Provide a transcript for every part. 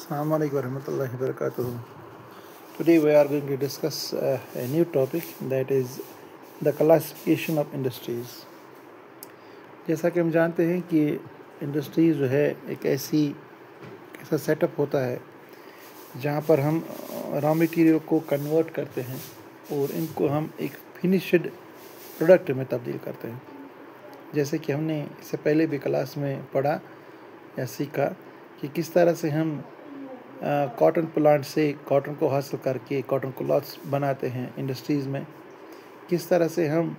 Assalamu alaikum warahmatullahi wabarakatuh. Today we are going to discuss a new topic, that is the classification of industries. जैसा कि हम जानते हैं कि industry जो है एक ऐसा सेटअप होता है जहाँ पर हम रॉ मटेरियल को कन्वर्ट करते हैं और इनको हम एक फिनिश्ड प्रोडक्ट में तब्दील करते हैं। जैसे कि हमने इससे पहले भी क्लास में पढ़ा या सीखा कि किस तरह से हम कॉटन प्लांट से कॉटन को हासिल करके कॉटन क्लॉथ्स बनाते हैं इंडस्ट्रीज़ में। किस तरह से हम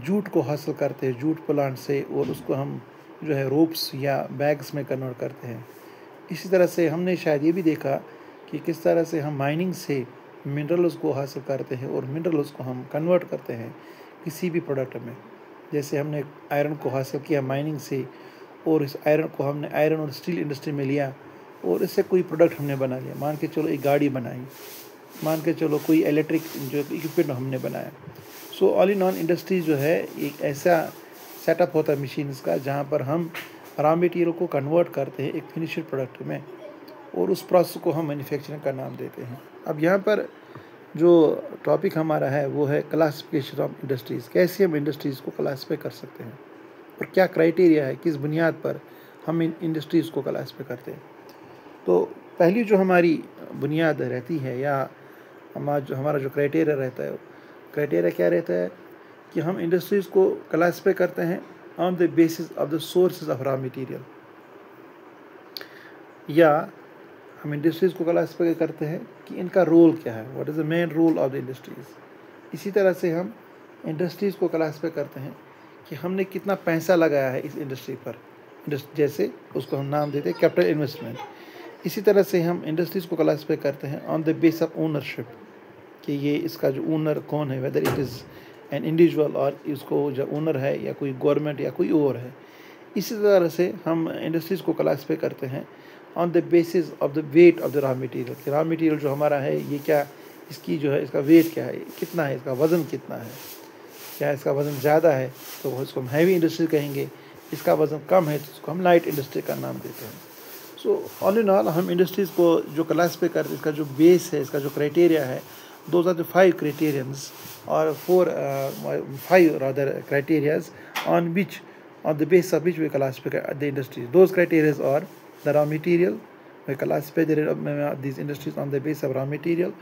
जूट को हासिल करते हैं जूट प्लांट से और उसको हम जो है रोप्स या बैग्स में कन्वर्ट करते हैं। इसी तरह से हमने शायद ये भी देखा कि किस तरह से हम माइनिंग से मिनरल्स को हासिल करते हैं और मिनरल्स को हम कन्वर्ट करते हैं किसी भी प्रोडक्ट में। जैसे हमने आयरन को हासिल किया माइनिंग से और इस आयरन को हमने आयरन और स्टील इंडस्ट्री में लिया और इससे कोई प्रोडक्ट हमने बना लिया। मान के चलो एक गाड़ी बनाई, मान के चलो कोई इलेक्ट्रिक जो इक्विपमेंट हमने बनाया। So all in all industry जो है एक ऐसा सेटअप होता है मशीन्स का जहाँ पर हम रॉ मटेरियल को कन्वर्ट करते हैं एक फिनिश्ड प्रोडक्ट में और उस प्रोसेस को हम मैन्युफैक्चरिंग का नाम देते हैं। अब यहाँ पर जो टॉपिक हमारा है वो है क्लासिफिकेशन ऑफ इंडस्ट्रीज़। कैसे हम इंडस्ट्रीज़ को क्लासीफाई कर सकते हैं और क्या क्राइटेरिया है, किस बुनियाद पर हम इन इंडस्ट्रीज़ को क्लासीफाई करते हैं। तो पहली जो हमारी बुनियाद रहती है या हमारा जो क्राइटेरिया रहता है, क्राइटेरिया क्या रहता है कि हम इंडस्ट्रीज़ को क्लासीफाई करते हैं on the basis of the sources of raw material, या हम इंडस्ट्रीज़ को क्लासीफाई करते हैं कि इनका रोल क्या है, what is the main role of the industries. इसी तरह से हम इंडस्ट्रीज़ को क्लासीफाई करते हैं कि हमने कितना पैसा लगाया है इस इंडस्ट्री पर, जैसे उसको हम नाम देते हैं कैपिटल इन्वेस्टमेंट। इसी तरह से हम इंडस्ट्रीज़ को क्लासीफाई करते हैं on the base of ownership, कि ये इसका जो ओनर कौन है, whether it is an individual और इसको जो ओनर है या कोई गवर्नमेंट या कोई और है। इसी तरह से हम इंडस्ट्रीज़ को क्लासीफाई करते हैं on the basis of the weight of the raw material, कि रॉ मटेरियल जो हमारा है ये क्या, इसकी जो है इसका वेट क्या है, कितना है, इसका वज़न कितना है। क्या इसका वज़न ज़्यादा है तो इसको हम हैवी इंडस्ट्री कहेंगे, इसका वज़न कम है तो इसको हम लाइट इंडस्ट्री का नाम देते हैं। सो ऑल इन ऑल हम इंडस्ट्रीज़ को जो क्लासीफाई करते हैं, इसका जो बेस है, इसका जो क्राइटेरिया है, दोज आर द 5 क्राइटेरियंस और 5 rather criterias on the basis of which we classify the industries. Those criteria are the raw material. We classify these industries on the basis of raw material.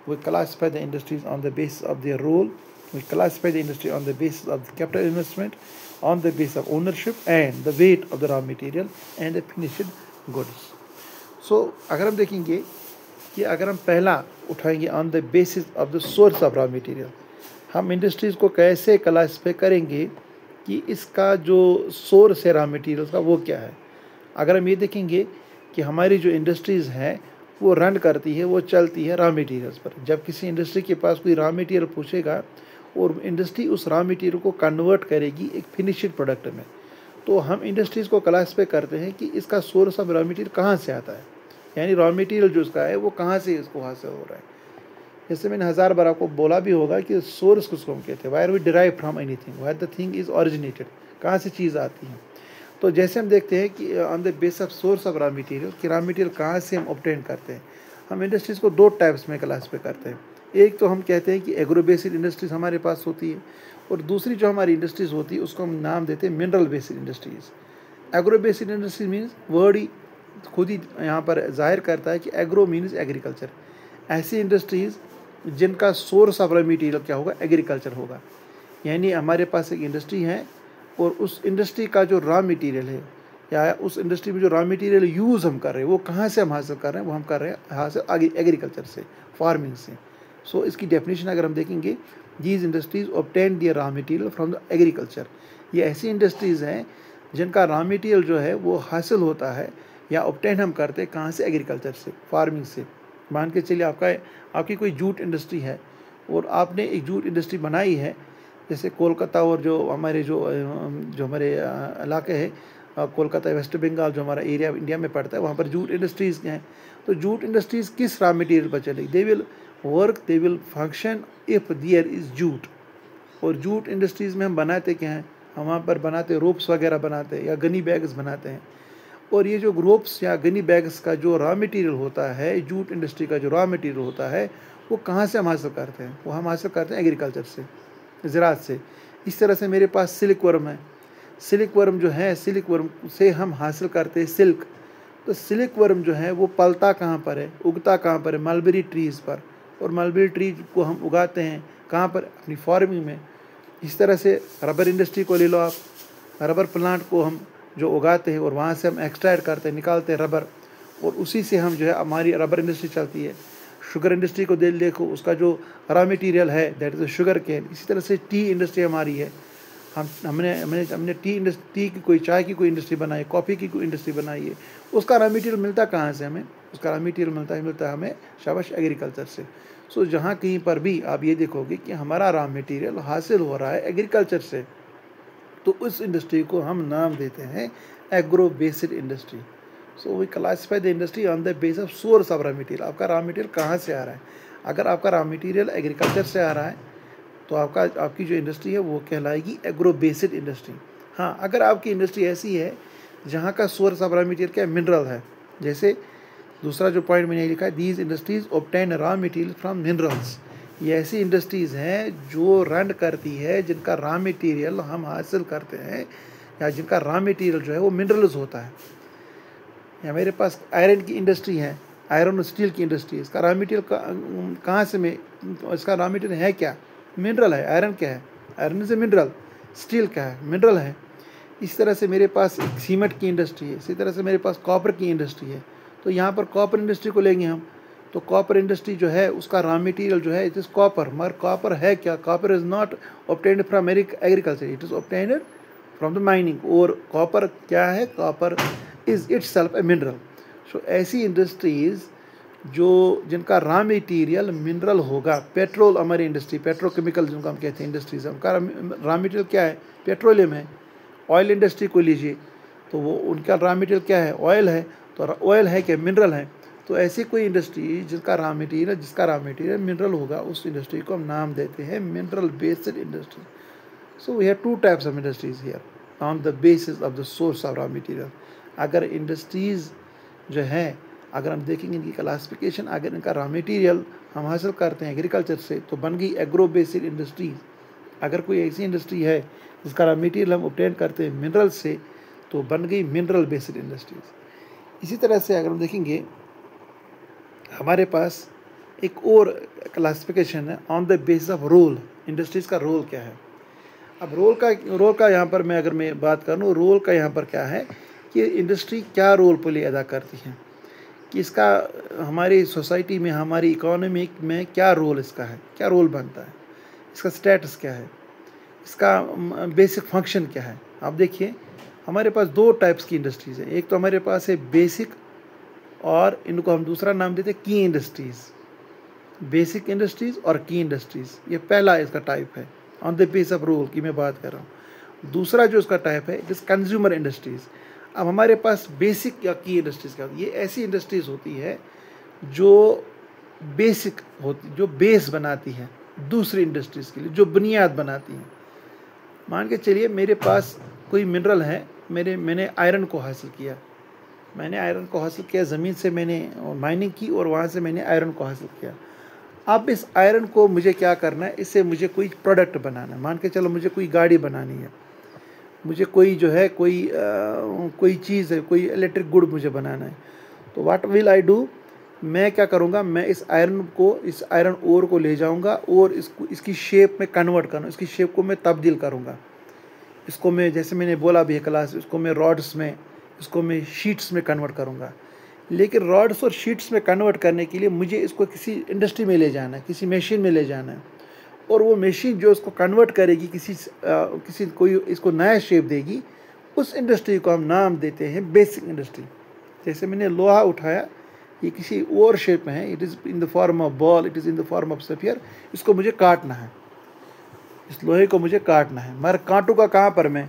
We classify the industries on the basis of their role. We classify the industry on the basis of the capital investment, on the basis of ownership and the weight of the raw material and the finished goods. So अगर हम देखेंगे कि अगर हम पहला उठाएंगे on the basis of the source of raw material, हम industries को कैसे क्लासीफाई करेंगे कि इसका जो सोर्स है रॉ मटेरियल का वो क्या है। अगर हम ये देखेंगे कि हमारी जो इंडस्ट्रीज़ हैं वो रन करती है, वो चलती है रॉ मटेरियल्स पर। जब किसी इंडस्ट्री के पास कोई रॉ मटेरियल पूछेगा और इंडस्ट्री उस रॉ मटेरियल को कन्वर्ट करेगी एक फिनिश्ड प्रोडक्ट में, तो हम इंडस्ट्रीज़ को क्लासीफाई करते हैं कि इसका सोर्स ऑफ रॉ मटेरियल कहाँ से आता है, यानी रॉ मटेरियल जो इसका है वो कहाँ से इसको हासिल हो रहा है। जैसे मैंने 1000 बार आपको बोला भी होगा कि सोर्स किसको हम कहते हैं, where we derive from anything, where the thing is originated, कहाँ से चीज़ आती है। तो जैसे हम देखते हैं कि on the base of source of raw material, कि रॉ मटेरियल कहाँ से हम ऑब्टेन करते हैं, हम इंडस्ट्रीज़ को 2 टाइप्स में क्लासीफाई करते हैं। एक तो हम कहते हैं कि एग्रो बेस्ड इंडस्ट्रीज़ हमारे पास होती है और दूसरी जो हमारी इंडस्ट्रीज़ होती है उसको हम नाम देते हैं mineral based industries. Agro based industries means word ही खुद ही यहाँ पर जाहिर करता है कि एग्रो मीन्स एग्रीकल्चर। ऐसी इंडस्ट्रीज़ जिनका सोर्स ऑफ रॉ मटेरियल क्या होगा, एग्रीकल्चर होगा। यानी हमारे पास एक इंडस्ट्री है और उस इंडस्ट्री का जो रॉ मटेरियल है या उस इंडस्ट्री में जो रॉ मटेरियल यूज़ हम कर रहे हैं वो कहाँ से हम हासिल कर रहे हैं, वो हम कर रहे हैं हासिल एग्रीकल्चर से, फार्मिंग से। सो इसकी डेफिनेशन अगर हम देखेंगे, these industries obtain their raw material from the agriculture. ये ऐसी इंडस्ट्रीज़ हैं जिनका रॉ मटेरियल जो है वो हासिल होता है या ऑब्टेन हम करते हैं कहाँ से, एग्रीकल्चर से, फार्मिंग से। मान के चलिए आपकी कोई जूट इंडस्ट्री है और आपने एक जूट इंडस्ट्री बनाई है, जैसे कोलकाता और जो हमारे हमारे इलाके हैं, कोलकाता वेस्ट बंगाल जो हमारा एरिया इंडिया में पड़ता है, वहाँ पर जूट इंडस्ट्रीज़ हैं। तो जूट इंडस्ट्रीज़ किस रॉ मटेरियल पर चलेगी, they will work, they will function if there is jute. और जूट इंडस्ट्रीज़ में हम बनाते क्या हैं, हम वहाँ पर बनाते रोप्स वगैरह बनाते हैं या गनी बैग्स बनाते हैं। और ये जो ग्रोप्स या गनी बैग्स का जो रॉ मटेरियल होता है, जूट इंडस्ट्री का जो रॉ मटेरियल होता है, वो कहाँ से हम हासिल करते हैं? वो हम हासिल करते हैं एग्रीकल्चर से, ज़राअत से। इस तरह से मेरे पास सिल्क वर्म है। सिल्क वर्म जो है, सिल्क वर्म से हम हासिल करते हैं सिल्क। तो सिल्क वर्म जो है वो पलता कहाँ पर है, उगता कहाँ पर है? मलबेरी ट्रीज़ पर। और मलबेरी ट्रीज को हम उगाते हैं कहाँ पर? अपनी फार्मिंग में। इस तरह से रबर इंडस्ट्री को ले लो आप। रबर प्लांट को हम जो उगाते हैं और वहाँ से हम एक्सट्रैक्ट करते हैं, निकालते हैं रबर, और उसी से हम जो है हमारी रबर इंडस्ट्री चलती है। शुगर इंडस्ट्री को देखो, उसका जो रॉ मटेरियल है दैट इज़ शुगर केन। इसी तरह से टी इंडस्ट्री हमारी है। हमने टी की कोई, चाय की कोई इंडस्ट्री बनाई, कॉफ़ी की कोई इंडस्ट्री बनाई है। उसका रॉ मटेरियल मिलता कहाँ से हमें? उसका रॉ मटेरियल मिलता है हमें शाबाश एग्रीकल्चर से। सो जहाँ कहीं पर भी आप ये देखोगे कि हमारा रॉ मटेरियल हासिल हो रहा है एग्रीकल्चर से, तो उस इंडस्ट्री को हम नाम देते हैं agro based industry. So we classify the industry on the base of source of raw material. आपका रॉ मटेरियल कहाँ से आ रहा है? अगर आपका रॉ मटेरियल एग्रीकल्चर से आ रहा है तो आपकी जो इंडस्ट्री है वो कहलाएगी एग्रो बेस्ड इंडस्ट्री। हाँ, अगर आपकी इंडस्ट्री ऐसी है जहाँ का सोर्स ऑफ रॉ मटेरियल क्या है? मिनरल है। जैसे दूसरा जो पॉइंट मैंने लिखा है, these industries obtain raw material from minerals. ये ऐसी इंडस्ट्रीज़ हैं जो रन करती है, जिनका रॉ मटेरियल हम हासिल करते हैं, या जिनका रॉ मटेरियल जो है वो मिनरल्स होता है। या मेरे पास आयरन की इंडस्ट्री है, आयरन और स्टील की इंडस्ट्री। इसका रॉ मटेरियल कहाँ से इसका रॉ मटेरियल है क्या? मिनरल है। आयरन क्या है? आयरन से मिनरल। स्टील क्या है? मिनरल है। इस तरह से मेरे पास सीमेंट की इंडस्ट्री है। इसी तरह से मेरे पास कॉपर की इंडस्ट्री है। तो यहाँ पर कॉपर इंडस्ट्री को लेंगे हम, तो कॉपर इंडस्ट्री जो है उसका रॉ मटेरियल जो है इट इज़ कॉपर। मगर कॉपर है क्या? Copper is not obtained from agriculture, it is obtained from the mining. और कॉपर क्या है? Copper is itself a mineral. So ऐसी इंडस्ट्रीज़ जिनका रॉ मटेरियल मिनरल होगा। पेट्रोल, हमारी इंडस्ट्री पेट्रोकेमिकल जिनको हम कहते हैं इंडस्ट्रीज, उनका रॉ मटेरियल क्या है? पेट्रोलियम है। ऑयल इंडस्ट्री को लीजिए तो वो उनका रॉ मटेरियल क्या है? ऑयल है। तो ऑयल है क्या? मिनरल है। तो ऐसी कोई इंडस्ट्री जिसका रॉ मटेरियल मिनरल होगा, उस इंडस्ट्री को हम नाम देते हैं mineral based industry. So we have two types of industries here on the basis of the source of raw material. अगर इंडस्ट्रीज़ जो है, अगर हम देखेंगे इनकी क्लासिफिकेशन, अगर इनका रॉ मटेरियल हम हासिल करते हैं एग्रीकल्चर से तो बन गई एग्रो बेस्ड इंडस्ट्रीज। अगर कोई ऐसी इंडस्ट्री है जिसका रॉ मटेरियल हम ऑब्टेन करते हैं मिनरल से तो बन गई मिनरल बेस्ड इंडस्ट्रीज। इसी तरह से अगर हम देखेंगे हमारे पास एक और क्लासिफिकेशन है on the basis of role. Industries का रोल क्या है? अब रोल का यहाँ पर मैं बात करूँ, रोल का यहाँ पर क्या है कि इंडस्ट्री क्या रोल प्ले अदा करती है, कि इसका हमारी सोसाइटी में, हमारी इकोनॉमी में क्या रोल इसका है, क्या रोल बनता है, इसका स्टेटस क्या है, इसका बेसिक फंक्शन क्या है। आप देखिए हमारे पास दो टाइप्स की इंडस्ट्रीज़ है। एक तो हमारे पास है बेसिक, और इनको हम दूसरा नाम देते हैं की इंडस्ट्रीज़। बेसिक इंडस्ट्रीज़ और की इंडस्ट्रीज़, ये पहला इसका टाइप है on the base of role की मैं बात कर रहा हूँ। दूसरा जो इसका टाइप है इट इज़ कंज्यूमर इंडस्ट्रीज़। अब हमारे पास बेसिक या की इंडस्ट्रीज़ क्या होती है? ये ऐसी इंडस्ट्रीज़ होती है जो बेसिक होती, जो बेस बनाती है दूसरी इंडस्ट्रीज़ के लिए, जो बुनियाद बनाती हैं। मान के चलिए मेरे पास कोई मिनरल है, मैंने आयरन को हासिल किया, ज़मीन से मैंने माइनिंग की और वहाँ से मैंने आयरन को हासिल किया। अब इस आयरन को मुझे क्या करना है? इससे मुझे कोई प्रोडक्ट बनाना है। मान के चलो मुझे कोई गाड़ी बनानी है, मुझे कोई जो है कोई चीज़ है, कोई इलेक्ट्रिक गुड मुझे बनाना है। तो व्हाट विल आई डू? मैं क्या करूँगा? मैं इस आयरन ओर को ले जाऊँगा और इसकी शेप में कन्वर्ट करूँ, इसकी शेप को मैं तब्दील करूँगा। इसको मैं, जैसे मैंने बोला भी है क्लास, इसको मैं रॉड्स में, इसको मैं शीट्स में कन्वर्ट करूँगा। लेकिन रॉड्स और शीट्स में कन्वर्ट करने के लिए मुझे इसको किसी इंडस्ट्री में ले जाना है, किसी मशीन में ले जाना है, और वो मशीन जो इसको कन्वर्ट करेगी, कोई इसको नया शेप देगी, उस इंडस्ट्री को हम नाम देते हैं बेसिक इंडस्ट्री। जैसे मैंने लोहा उठाया, ये किसी और शेप में है, it is in the form of ball, it is in the form of sphere, इसको मुझे काटना है, इस लोहे को मुझे काटना है। मगर काटूंगा कहाँ पर? मैं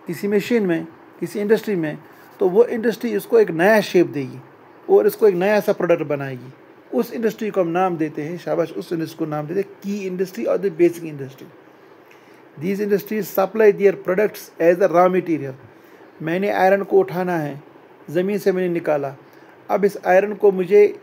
किसी मशीन में, किसी इंडस्ट्री में। तो वो इंडस्ट्री इसको एक नया शेप देगी और इसको एक नया सा प्रोडक्ट बनाएगी। उस इंडस्ट्री को हम नाम देते हैं, शाबाश, उस इंडस्ट्री को नाम देते हैं की इंडस्ट्री और the basic industry. These industries supply their products as a raw material. मैंने आयरन को उठाना है, ज़मीन से मैंने निकाला। अब इस आयरन को मुझे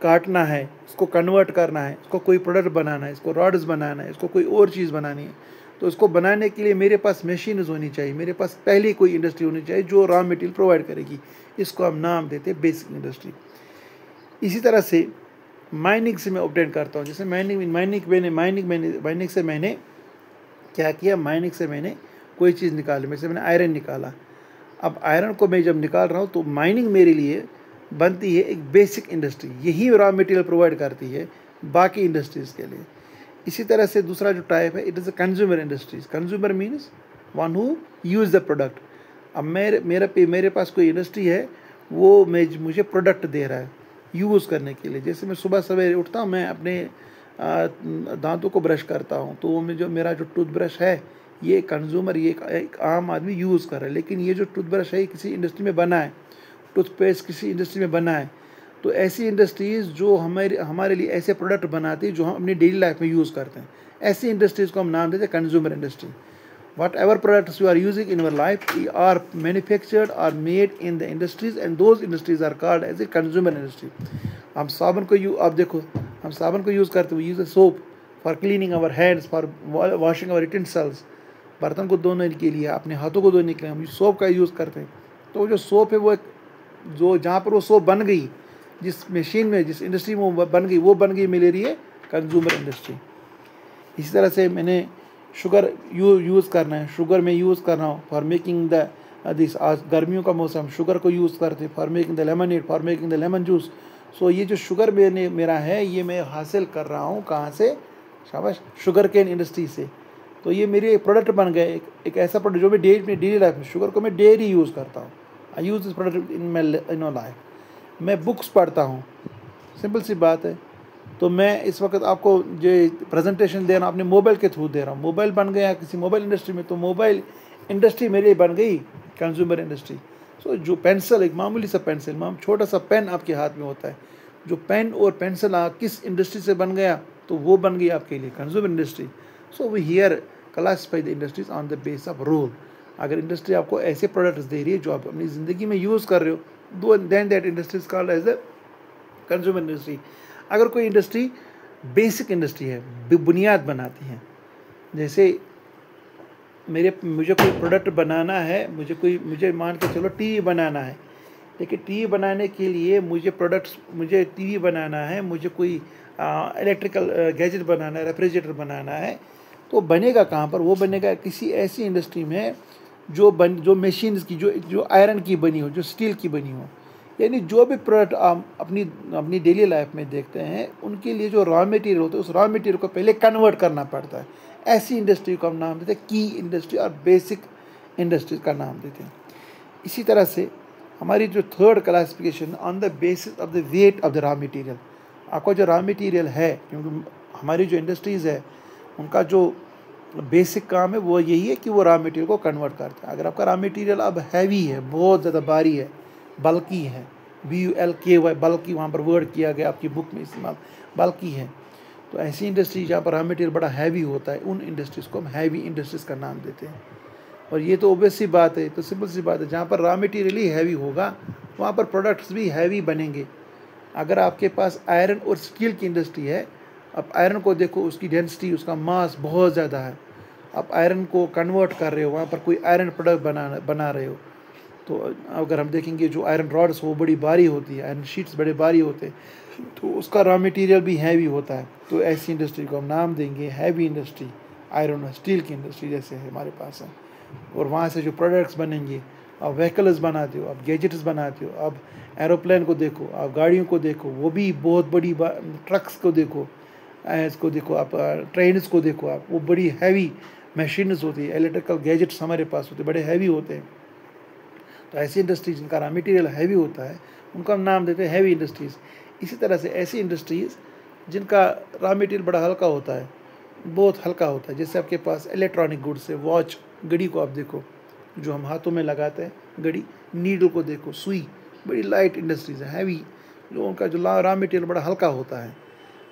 काटना है, इसको कन्वर्ट करना है, इसको कोई प्रोडक्ट बनाना है, इसको रॉड्स बनाना है, इसको कोई और चीज़ बनानी है। तो इसको बनाने के लिए मेरे पास मशीन्स होनी चाहिए, मेरे पास पहले कोई इंडस्ट्री होनी चाहिए जो रॉ मटेरियल प्रोवाइड करेगी। इसको हम नाम देते हैं बेसिक इंडस्ट्री। इसी तरह से माइनिंग से मैं ऑब्टेन करता हूँ। जैसे माइनिंग से मैंने क्या किया, माइनिंग से मैंने कोई चीज़ निकाली, में से मैंने आयरन निकाला। अब आयरन को मैं जब निकाल रहा हूँ तो माइनिंग मेरे लिए बनती है एक बेसिक इंडस्ट्री, यही रॉ मटेरियल प्रोवाइड करती है बाकी इंडस्ट्रीज़ के लिए। इसी तरह से दूसरा जो टाइप है, it is a consumer industries. Consumer means one who use the product. अब मेरे पास कोई इंडस्ट्री है, वो मुझे प्रोडक्ट दे रहा है यूज़ करने के लिए। जैसे मैं सुबह सवेरे उठता हूँ, मैं अपने दांतों को ब्रश करता हूँ, तो वो मेरा जो टूथब्रश है, ये कंज्यूमर, ये एक आम आदमी यूज़ कर रहा है। लेकिन ये जो टूथब्रश है किसी इंडस्ट्री में बना है, टूथपेस्ट किसी इंडस्ट्री में बना है। तो ऐसी इंडस्ट्रीज़ जो हमारे लिए ऐसे प्रोडक्ट बनाती है जो हम अपनी डेली लाइफ में यूज़ करते हैं, ऐसी इंडस्ट्रीज़ को हम नाम देते हैं consumer industry. Whatever products you are using in your life are manufactured are made in the industries, and those industries are called as a consumer industry. हम साबुन को आप देखो, हम साबुन को यूज़ करते हैं, use soap for cleaning our hands, for washing our utensils, बर्तन को धोने के लिए, अपने हाथों को धोने के लिए हम सोप का यूज़ करते हैं। तो जो सोप है वो जो जहाँ पर वो सोप बन गई, जिस मशीन में, जिस इंडस्ट्री में वो बन गई, मिल रही है कंज्यूमर इंडस्ट्री। इसी तरह से मैंने शुगर यूज़ करना है, शुगर में यूज़ कर रहा हूँ फॉर मेकिंग द दिस। आज गर्मियों का मौसम, शुगर को यूज़ करते हैं for making the lemonade, for making the lemon juice. So ये जो शुगर मेरा है, ये मैं हासिल कर रहा हूँ कहाँ से? शाबाश, शुगर केन इंडस्ट्री से। तो ये मेरे प्रोडक्ट बन गए, एक ऐसा प्रोडक्ट जो मैं डेली लाइफ में, शुगर को मैं डेली यूज़ करता हूँ। I use this product in my life. मैं बुक्स पढ़ता हूँ, सिंपल सी बात है। तो मैं इस वक्त आपको जो प्रेजेंटेशन दे रहा हूँ अपने मोबाइल के थ्रू दे रहा हूँ। मोबाइल बन गया किसी मोबाइल इंडस्ट्री में, तो मोबाइल इंडस्ट्री मेरे लिए बन गई कंज्यूमर इंडस्ट्री। सो जो पेंसिल, एक मामूली सा पेंसिल, छोटा सा पेन आपके हाथ में होता है, जो पेन और पेंसिल किस इंडस्ट्री से बन गया, तो वो बन गई आपके लिए consumer industry. So we here classify the industries on the base of role. अगर इंडस्ट्री आपको ऐसे प्रोडक्ट्स दे रही है जो आप अपनी ज़िंदगी में यूज़ कर रहे हो, then that industry is called as a consumer industry। अगर कोई इंडस्ट्री बेसिक इंडस्ट्री है, बुनियाद बनाती है, जैसे मुझे कोई प्रोडक्ट बनाना है, मुझे मान के चलो टीवी बनाना है, लेकिन टीवी बनाने के लिए मुझे टीवी बनाना है, मुझे कोई इलेक्ट्रिकल गैजेट बनाना है, रेफ्रिजरेटर बनाना है, तो बनेगा कहाँ पर? वो बनेगा किसी ऐसी इंडस्ट्री में जो मशीन्स की, जो आयरन की बनी हो, जो स्टील की बनी हो। यानी जो भी प्रोडक्ट आप अपनी डेली लाइफ में देखते हैं, उनके लिए जो रॉ मटेरियल होता है, उस रॉ मटेरियल को पहले कन्वर्ट करना पड़ता है। ऐसी इंडस्ट्री को हम नाम देते हैं की इंडस्ट्री और बेसिक इंडस्ट्रीज का नाम देते हैं। इसी तरह से हमारी जो third classification on the basis of the weight of the raw material. आपका जो रॉ मटेरियल है, क्योंकि हमारी जो इंडस्ट्रीज़ है उनका जो बेसिक काम है वो यही है कि वो रॉ मटेरियल को कन्वर्ट करता है। अगर आपका रॉ मटेरियल अब हैवी है, बहुत ज़्यादा भारी है, बल्कि है, BULKY, बल्कि वहाँ पर वर्ड किया गया आपकी बुक में इस्तेमाल, बल्कि है, तो ऐसी इंडस्ट्री जहाँ पर रॉ मटेरियल बड़ा हैवी होता है, उन इंडस्ट्रीज़ को हम हैवी इंडस्ट्रीज़ का नाम देते हैं। और ये तो ओबियस सी बात है, तो सिंपल सी बात है, जहाँ पर रॉ मटेरियल ही हैवी होगा वहाँ पर प्रोडक्ट्स भी हैवी बनेंगे। अगर आपके पास आयरन और स्टील की इंडस्ट्री है, अब आयरन को देखो, उसकी डेंसिटी, उसका मास बहुत ज़्यादा है, आप आयरन को कन्वर्ट कर रहे हो, वहाँ पर कोई आयरन प्रोडक्ट बना रहे हो, तो अगर हम देखेंगे जो आयरन रॉड्स वो बड़ी भारी होती है, आयरन शीट्स बड़े भारी होते हैं, तो उसका रॉ मटेरियल भी हैवी होता है। तो ऐसी इंडस्ट्री को हम नाम देंगे हैवी इंडस्ट्री, आयरन और स्टील की इंडस्ट्री जैसे हमारे पास है। और वहाँ से जो प्रोडक्ट्स बनेंगे, आप व्हीकल्स बनाते हो, आप गैजेट्स बनाते हो, आप एरोप्लेन को देखो, आप गाड़ियों को देखो, वो भी बहुत बड़ी, ट्रक्स को देखो, इसको देखो, आप ट्रेन्स को देखो, आप वो बड़ी हैवी मशीन्स होती है, इलेक्ट्रिकल गैजेट्स हमारे पास होते हैं, बड़े हैवी होते हैं। तो ऐसी इंडस्ट्रीज जिनका रॉ मटेरियल हैवी होता है, उनको हम नाम देते हैं हैवी इंडस्ट्रीज़। इसी तरह से ऐसी इंडस्ट्रीज़ जिनका रॉ मटेरियल बड़ा हल्का होता है, बहुत हल्का होता है, जैसे आपके पास इलेक्ट्रॉनिक गुड्स है, वॉच, घड़ी को आप देखो, जो हम हाथों में लगाते हैं घड़ी, नीडल को देखो, सुई, बड़ी लाइट इंडस्ट्रीज़ है, हैवी, जो उनका जो रॉ मटेरियल बड़ा हल्का होता है,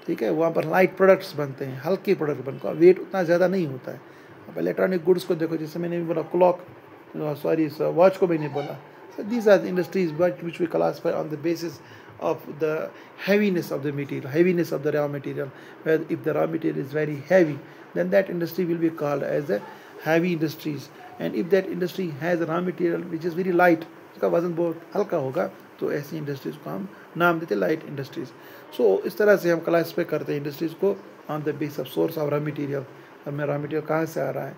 ठीक है, वहाँ पर लाइट प्रोडक्ट्स बनते हैं, हल्के प्रोडक्ट बनते हैं, वेट उतना ज़्यादा नहीं होता है। अब इलेक्ट्रॉनिक गुड्स को देखो, जैसे मैंने भी बोला क्लॉक, सॉरी वॉच को मैंने बोला, So these are the industries which we classify on the basis of the heaviness of the material, heaviness of the raw material. Where if the raw material is very heavy, then that industry will be called as a heavy industries. And if that industry has raw material which is very light, उसका वजन बहुत हल्का होगा, तो ऐसी industries को हम नाम देते लाइट इंडस्ट्रीज. सो इस तरह से हम क्लासिफाई करते हैं इंडस्ट्रीज को on the base of source of raw material. और मैं रॉ मटेरियल कहाँ से आ रहा है,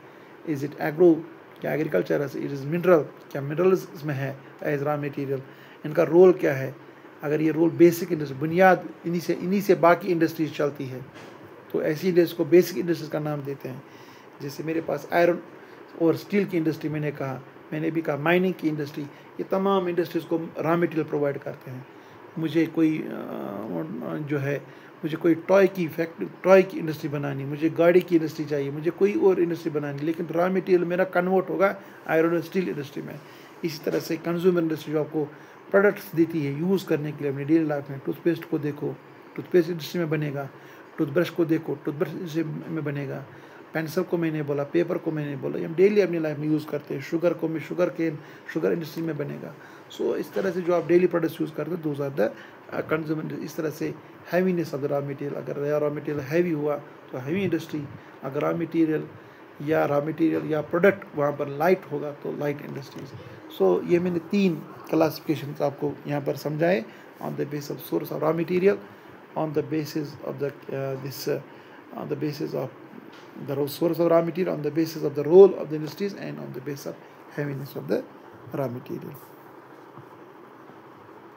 इज़ इट एग्रो, क्या एग्रीकल्चर है, इट इज़ मिनरल, क्या मिनरल्स इसमें है एज रॉ मटेरियल, इनका रोल क्या है. अगर ये रोल बेसिक इंडस्ट्री, बुनियाद इन्हीं से बाकी इंडस्ट्रीज चलती है, तो ऐसी इंडस्ट्री को बेसिक इंडस्ट्रीज का नाम देते हैं. जैसे मेरे पास आयरन और स्टील की इंडस्ट्री मैंने भी कहा माइनिंग की इंडस्ट्री, ये तमाम इंडस्ट्रीज़ को रॉ मटेरियल प्रोवाइड करते हैं. मुझे कोई टॉय की इंडस्ट्री बनानी, मुझे गाड़ी की इंडस्ट्री चाहिए, मुझे कोई और इंडस्ट्री बनानी, लेकिन रॉ मटेरियल मेरा कन्वर्ट होगा आयरन और स्टील इंडस्ट्री में. इसी तरह से कंज्यूमर इंडस्ट्री जो आपको प्रोडक्ट्स देती है यूज़ करने के लिए अपनी डेली लाइफ में, टूथपेस्ट को देखो, टूथपेस्ट इंडस्ट्री में बनेगा. टूथब्रश को देखो, टूथब्रश इंडस्ट्री में बनेगा. पेंसिल को मैंने बोला, पेपर को मैंने बोला, हम डेली अपनी लाइफ में यूज़ करते हैं. शुगर इंडस्ट्री में बनेगा. सो इस तरह से जो आप डेली प्रोडक्ट्स यूज़ करते हैं, दोज आर द कंज्यूमर. इस तरह से heaviness of the raw material, अगर रॉ मटेरियल हैवी हुआ तो हैवी इंडस्ट्री, अगर रॉ मटेरियल या प्रोडक्ट वहाँ पर लाइट होगा तो लाइट इंडस्ट्रीज. सो ये मैंने 3 क्लासिफिकेशन आपको यहाँ पर समझाए on the basis of source of raw material, on the basis of on the basis of the source of raw material, on the basis of the role of the industries, and on the basis of heaviness of the raw material.